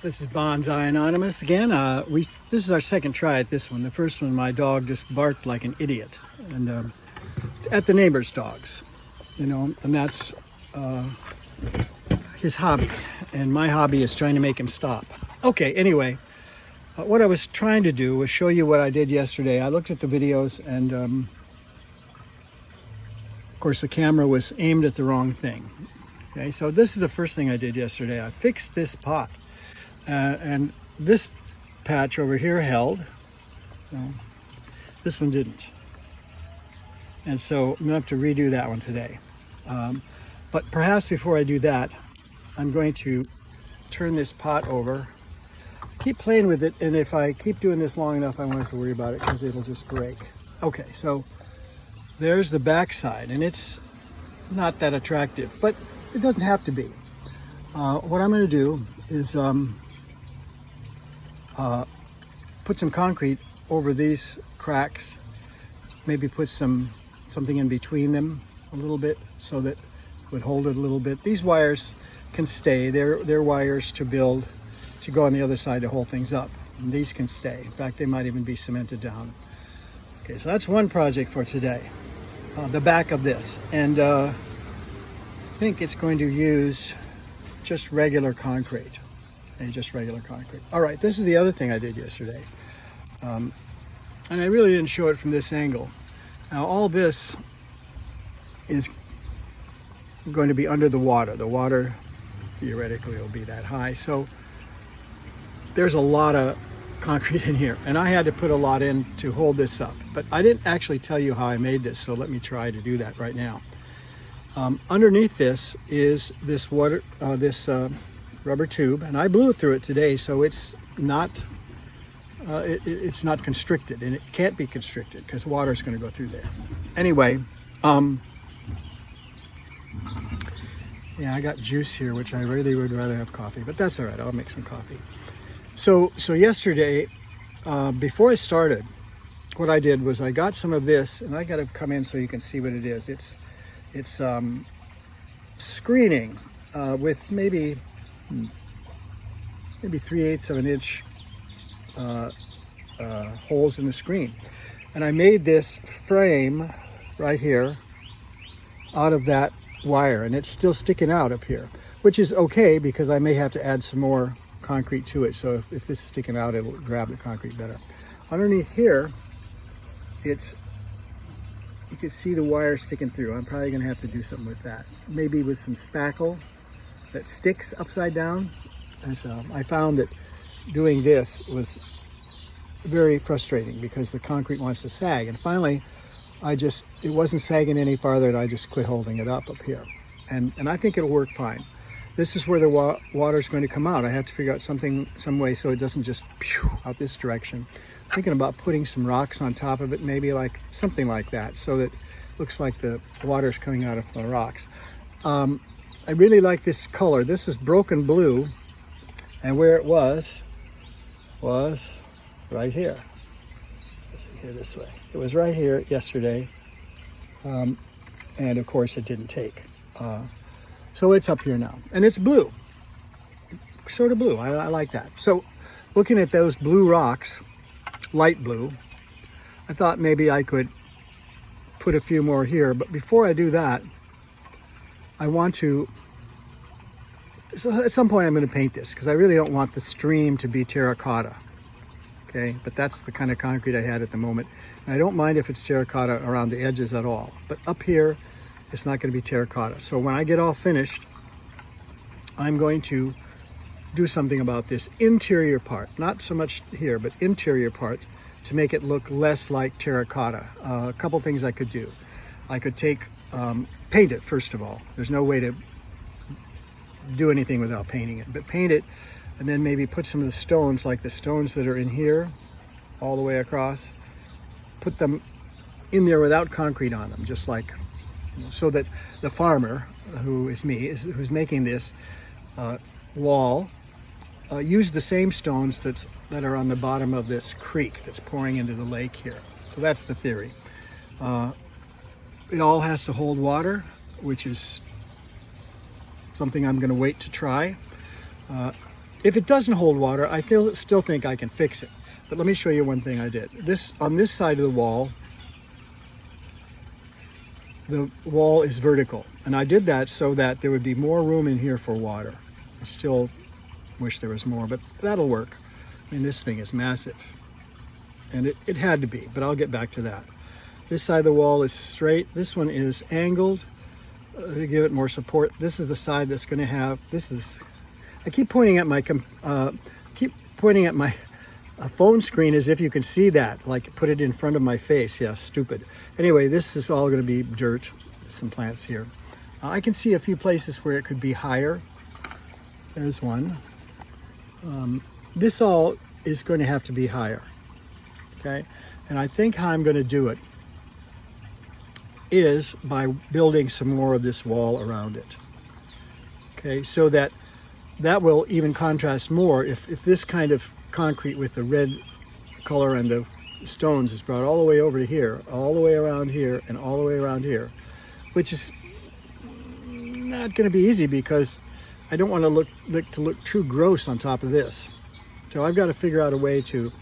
This is Bonsai Anonymous again. This is our second try at this one. The first one, my dog just barked like an idiot, and at the neighbor's dogs, and that's his hobby, and my hobby is trying to make him stop. Okay, anyway, what I was trying to do was show you what I did yesterday. I looked at the videos, and of course the camera was aimed at the wrong thing. Okay, so this is the first thing I did yesterday. I fixed this pot. And this patch over here held. This one didn't. And so I'm going to have to redo that one today. But perhaps before I do that, I'm going to turn this pot over, keep playing with it, and if I keep doing this long enough, I won't have to worry about it because it'll just break. Okay, so there's the back side, and it's not that attractive, but it doesn't have to be. What I'm going to do is put some concrete over these cracks, maybe put something in between them a little bit so that it would hold it a little bit. These wires can stay. They're wires to build, to go on the other side to hold things up. And these can stay. In fact, they might even be cemented down. Okay, so that's one project for today. The back of this. And I think it's going to use just regular concrete. Just regular concrete. All right, this is the other thing I did yesterday. And I really didn't show it from this angle. Now all this is going to be under the water. The water theoretically will be that high. So there's a lot of concrete in here. And I had to put a lot in to hold this up. But I didn't actually tell you how I made this, so let me try to do that right now. Underneath this is this water, rubber tube, and I blew through it today, so it's not constricted, and it can't be constricted because water is going to go through there. Anyway, yeah, I got juice here, which I really would rather have coffee, but that's all right. I'll make some coffee. So yesterday, before I started, what I did was I got some of this, and I got to come in so you can see what it is. It's screening with maybe 3/8 of an inch holes in the screen. And I made this frame right here out of that wire, and it's still sticking out up here, which is okay because I may have to add some more concrete to it. So if this is sticking out, it'll grab the concrete better. Underneath here, you can see the wire sticking through. I'm probably gonna have to do something with that. Maybe with some spackle that sticks upside down. And so I found that doing this was very frustrating because the concrete wants to sag. And finally, it wasn't sagging any farther, and I just quit holding it up here. And I think it'll work fine. This is where the water's going to come out. I have to figure out some way so it doesn't just out this direction. I'm thinking about putting some rocks on top of it, maybe like something like that, so that it looks like the water's coming out of the rocks. I really like this color. This is broken blue, and where it was right here. Let's see here this way. It was right here yesterday, and of course it didn't take. So it's up here now, and it's blue, sort of blue. I like that. So looking at those blue rocks, light blue, I thought maybe I could put a few more here, but before I do that, I want to, so at some point I'm going to paint this because I really don't want the stream to be terracotta. Okay, but that's the kind of concrete I had at the moment. And I don't mind if it's terracotta around the edges at all, but up here, it's not going to be terracotta. So when I get all finished, I'm going to do something about this interior part, not so much here, but interior part, to make it look less like terracotta. A couple things I could do. I could paint it first of all. There's no way to do anything without painting it, but paint it and then maybe put some of the stones, like the stones that are in here all the way across, put them in there without concrete on them, just like, so that the farmer, who is me, who's making this wall, use the same stones that are on the bottom of this creek that's pouring into the lake here. So that's the theory. It all has to hold water, which is something I'm going to wait to try. If it doesn't hold water, I still think I can fix it. But let me show you one thing I did. On this side of the wall is vertical. And I did that so that there would be more room in here for water. I still wish there was more, but that'll work. I mean, this thing is massive. And it had to be, but I'll get back to that. This side of the wall is straight. This one is angled to give it more support. This is the side that's going to have, I keep pointing at my phone screen as if you can see that, like put it in front of my face. Yeah, stupid. Anyway, this is all going to be dirt, some plants here. I can see a few places where it could be higher. There's one. This all is going to have to be higher. Okay, and I think how I'm going to do it is by building some more of this wall around it. Okay, so that will even contrast more if this kind of concrete with the red color and the stones is brought all the way over to here, all the way around here, and all the way around here, which is not going to be easy because I don't want to look too gross on top of this. So I've got to figure out a way to,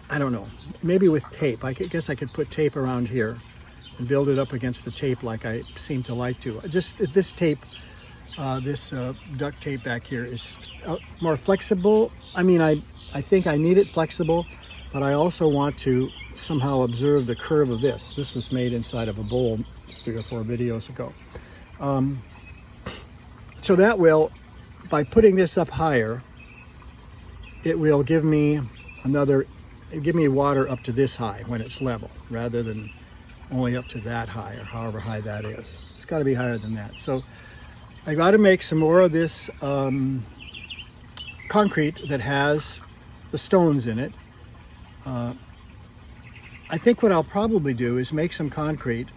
I don't know, maybe with tape. I guess I could put tape around here and build it up against the tape like I seem to like to. Just this tape, this duct tape back here is more flexible. I mean, I think I need it flexible, but I also want to somehow observe the curve of this. This was made inside of a bowl 3 or 4 videos ago. So that will, by putting this up higher, it will give me water up to this high when it's level, rather than only up to that high, or however high that is. It's got to be higher than that. So I got to make some more of this concrete that has the stones in it. I think what I'll probably do is make some concrete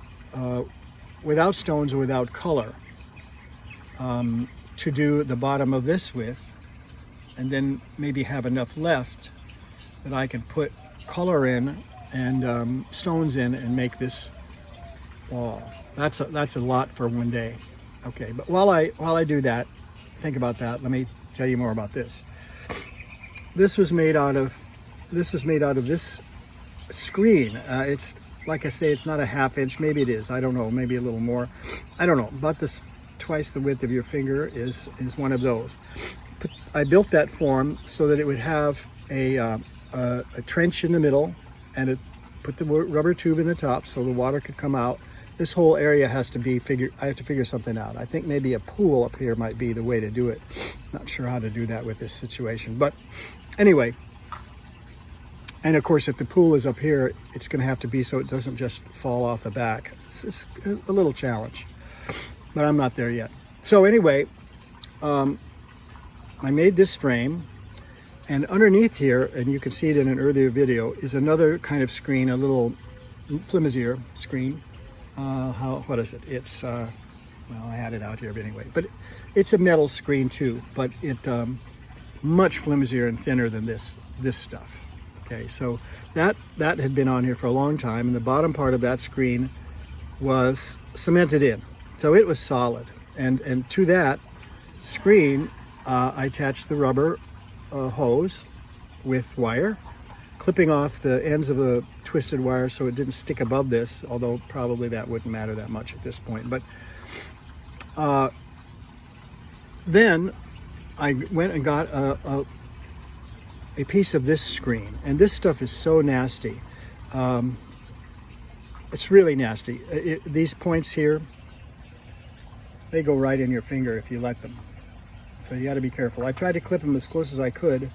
without stones or without color to do the bottom of this with, and then maybe have enough left that I can put color in and stones in and make this wall. That's a lot for one day. Okay, but while I do that, think about that. Let me tell you more about this. This was made out of this screen. It's like I say, it's not a 1/2 inch. Maybe it is. I don't know. Maybe a little more. I don't know. But this twice the width of your finger is one of those. I built that form so that it would have a trench in the middle, and put the rubber tube in the top so the water could come out. This whole area has to be I have to figure something out. I think maybe a pool up here might be the way to do it. Not sure how to do that with this situation, but anyway. And of course, if the pool is up here, it's going to have to be so it doesn't just fall off the back. It's a little challenge, but I'm not there yet. So anyway, I made this frame, and underneath here, and you can see it in an earlier video, is another kind of screen, a little flimsier screen. What is it? It's, well, I had it out here, but anyway, but it's a metal screen too, but it much flimsier and thinner than this stuff. Okay, so that had been on here for a long time, and the bottom part of that screen was cemented in, so it was solid. And to that screen, I attached the rubber hose with wire, clipping off the ends of the twisted wire so it didn't stick above this, although probably that wouldn't matter that much at this point. But then I went and got a piece of this screen, and this stuff is so nasty. It's really nasty. These points here, they go right in your finger if you let them. So you got to be careful. I tried to clip them as close as I could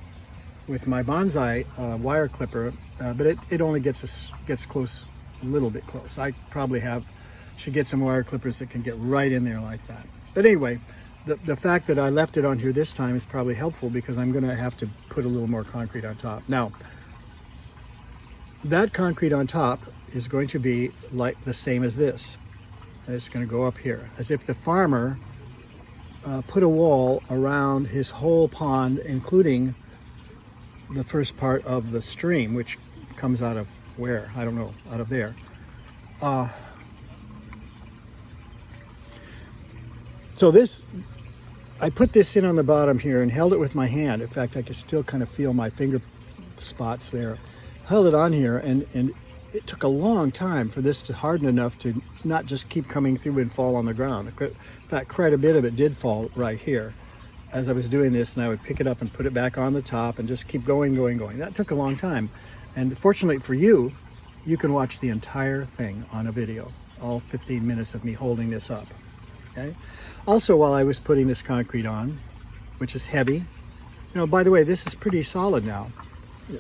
with my bonsai wire clipper, but it only gets close, a little bit close. I probably should get some wire clippers that can get right in there like that. But anyway, the fact that I left it on here this time is probably helpful because I'm going to have to put a little more concrete on top. Now, that concrete on top is going to be like the same as this. And it's going to go up here, as if the farmer put a wall around his whole pond, including the first part of the stream, which comes out of where? I don't know, out of there. So this, I put this in on the bottom here and held it with my hand. In fact, I can still kind of feel my finger spots there. Held it on here, and it took a long time for this to harden enough to not just keep coming through and fall on the ground. In fact, quite a bit of it did fall right here as I was doing this, and I would pick it up and put it back on the top and just keep going. That took a long time. And fortunately for you, you can watch the entire thing on a video, all 15 minutes of me holding this up. Okay. Also, while I was putting this concrete on, which is heavy, you know, by the way, this is pretty solid now.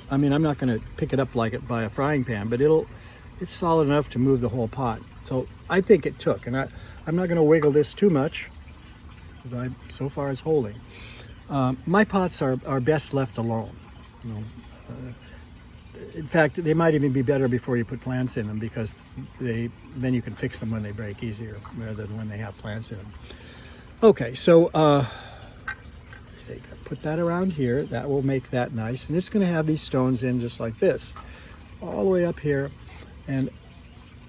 I mean, I'm not going to pick it up like it by a frying pan, but it's solid enough to move the whole pot. So I think it took, and I'm not going to wiggle this too much, because so far it's holding. My pots are best left alone. You know, in fact, they might even be better before you put plants in them, because then you can fix them when they break easier rather than when they have plants in them. Okay, so put that around here. That will make that nice, and it's going to have these stones in just like this, all the way up here. And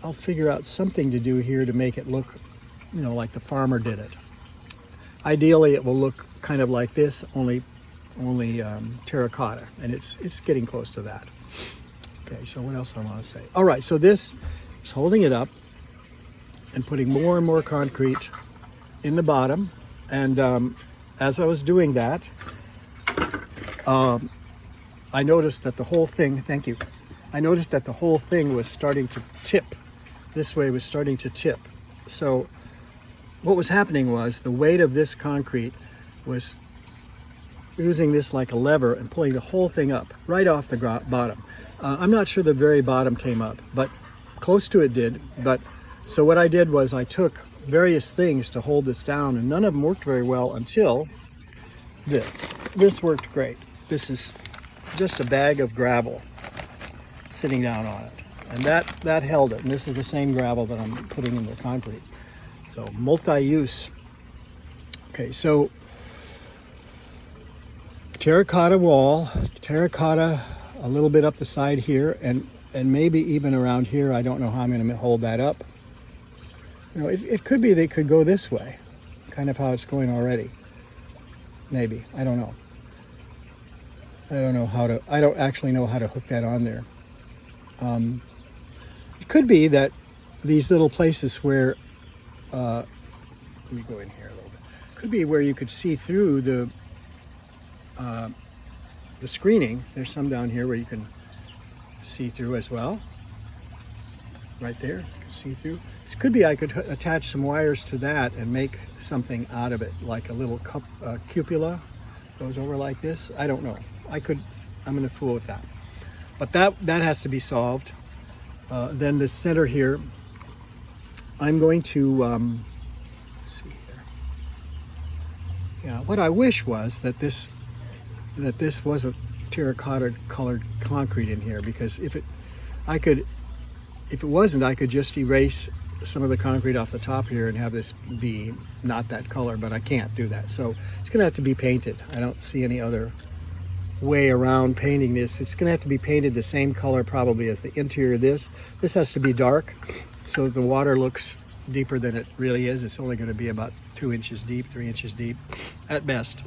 I'll figure out something to do here to make it look, you know, like the farmer did it. Ideally, it will look kind of like this, only terracotta, and it's getting close to that. Okay, so what else I want to say? All right, so this is holding it up and putting more and more concrete in the bottom. And as I was doing that, I noticed that the whole thing, thank you, I noticed that the whole thing was starting to tip. This way was starting to tip. So what was happening was the weight of this concrete was using this like a lever and pulling the whole thing up right off the bottom. I'm not sure the very bottom came up, but close to it did. But so what I did was I took various things to hold this down, and none of them worked very well until this. This worked great. This is just a bag of gravel sitting down on it, and that held it. And this is the same gravel that I'm putting in the concrete. So multi-use. Okay, so terracotta wall, terracotta a little bit up the side here, and maybe even around here. I don't know how I'm going to hold that up. You know, it could be they could go this way, kind of how it's going already. Maybe, I don't know. I don't actually know how to hook that on there. It could be that these little places where, let me go in here a little bit. Could be where you could see through the screening. There's some down here where you can see through as well. Right there, see through. This could be I could attach some wires to that and make something out of it, like a little cupola goes over like this. I don't know. I'm going to fool with that. But that has to be solved. Then the center here, I'm going to, let's see here. Yeah, what I wish was that this wasn't terracotta colored concrete in here, because if it wasn't, I could just erase some of the concrete off the top here and have this be not that color, but I can't do that. So it's going to have to be painted. I don't see any other way around painting this. It's going to have to be painted the same color probably as the interior of this. This has to be dark so the water looks deeper than it really is. It's only going to be about 2 inches deep, 3 inches deep at best.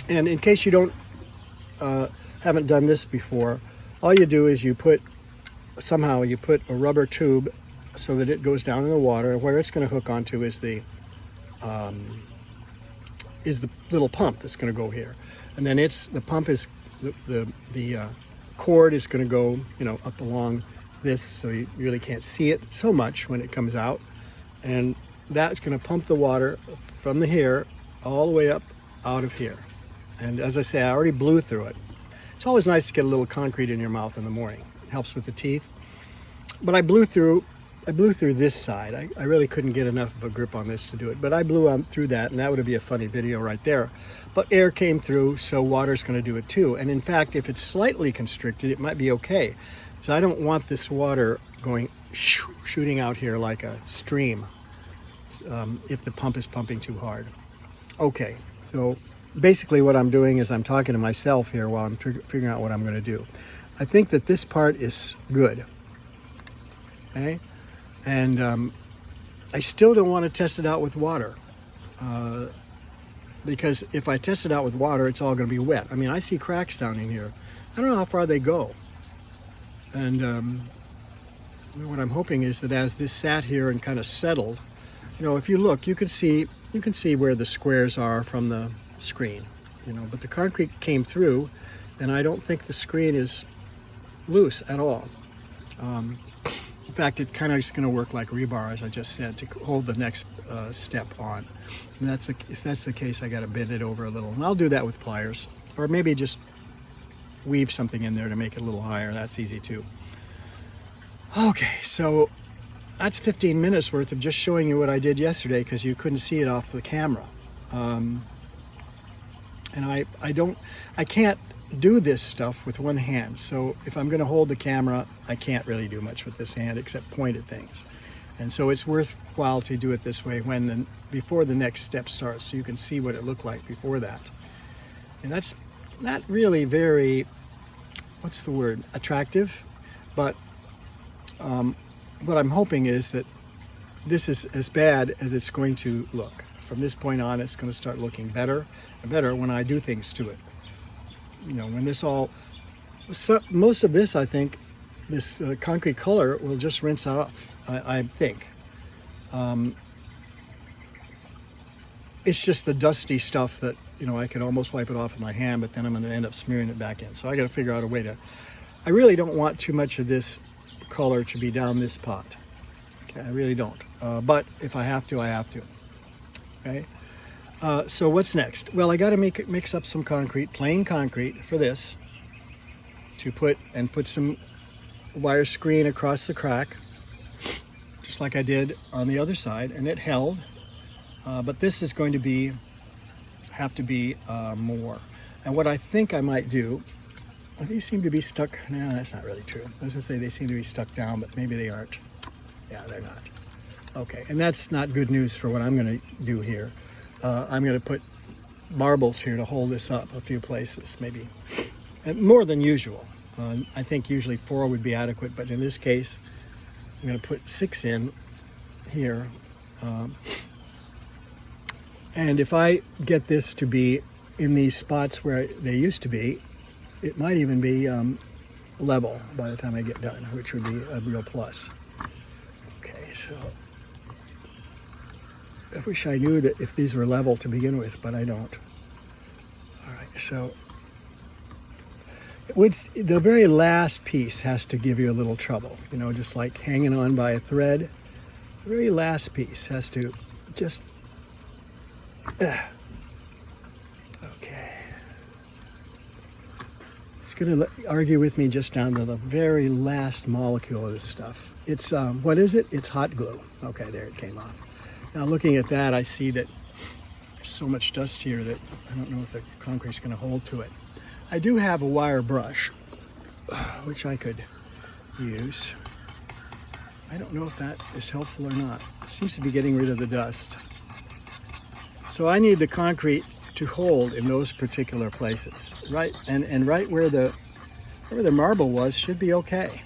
And in case you haven't done this before, all you do is you put a rubber tube so that it goes down in the water. Where it's going to hook onto is the little pump that's going to go here, and then the cord is going to go, you know, up along this, so you really can't see it so much when it comes out, and that's going to pump the water from the here all the way up out of here. And as I say, I already blew through it. It's always nice to get a little concrete in your mouth in the morning. It helps with the teeth. But I blew through this side. I really couldn't get enough of a grip on this to do it, but I blew on through that, and that would be a funny video right there. But air came through, so water's going to do it too. And in fact, if it's slightly constricted, it might be okay. So I don't want this water going shooting out here like a stream if the pump is pumping too hard. Okay, so basically what I'm doing is I'm talking to myself here while I'm figuring out what I'm going to do. I think that this part is good. Okay, and I still don't want to test it out with water. because if I test it out with water, it's all going to be wet. I mean, I see cracks down in here. I don't know how far they go. And what I'm hoping is that as this sat here and kind of settled, you know, if you look, you can see where the squares are from the screen, you know, but the concrete came through, and I don't think the screen is loose at all. In fact, it kind of is going to work like rebar, as I just said, to hold the next step on. And if that's the case, I got to bend it over a little, and I'll do that with pliers, or maybe just weave something in there to make it a little higher. That's easy too. Okay, so that's 15 minutes worth of just showing you what I did yesterday, because you couldn't see it off the camera. And I can't do this stuff with one hand. So if I'm going to hold the camera, I can't really do much with this hand except point at things. And so it's worthwhile to do it this way before the next step starts, so you can see what it looked like before that. And that's not really very, what's the word, attractive, but what I'm hoping is that this is as bad as it's going to look. From this point on, it's going to start looking better and better when I do things to it. You know, when most of this, I think, this concrete color will just rinse off, I think. It's just the dusty stuff that, you know, I could almost wipe it off with my hand, but then I'm going to end up smearing it back in. So I got to figure out a way to, I really don't want too much of this color to be down this pot. Okay, I really don't. But if I have to, I have to. Okay. So what's next? Well, I got to mix up some concrete, plain concrete, for this, to put some wire screen across the crack, just like I did on the other side, and it held. But this is going to have to be more. And what I think I might do, these seem to be stuck. No, that's not really true. I was going to say they seem to be stuck down, but maybe they aren't. Yeah, they're not. Okay, and that's not good news for what I'm going to do here. I'm going to put marbles here to hold this up a few places, maybe. And more than usual. I think usually 4 would be adequate, but in this case, I'm going to put 6 in here. And if I get this to be in these spots where they used to be, it might even be level by the time I get done, which would be a real plus. Okay, so I wish I knew that if these were level to begin with, but I don't. All right, so the very last piece has to give you a little trouble, you know, just like hanging on by a thread. The very last piece has to just, okay. It's going to argue with me just down to the very last molecule of this stuff. It's, what is it? It's hot glue. Okay, there it came off. Now looking at that, I see that there's so much dust here that I don't know if the concrete's going to hold to it. I do have a wire brush, which I could use. I don't know if that is helpful or not. It seems to be getting rid of the dust. So I need the concrete to hold in those particular places, right? And right where the marble was should be okay.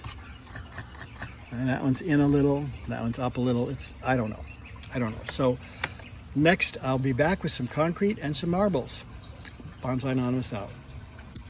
And that one's in a little, that one's up a little. I don't know. So next I'll be back with some concrete and some marbles. Bonsai Anonymous out.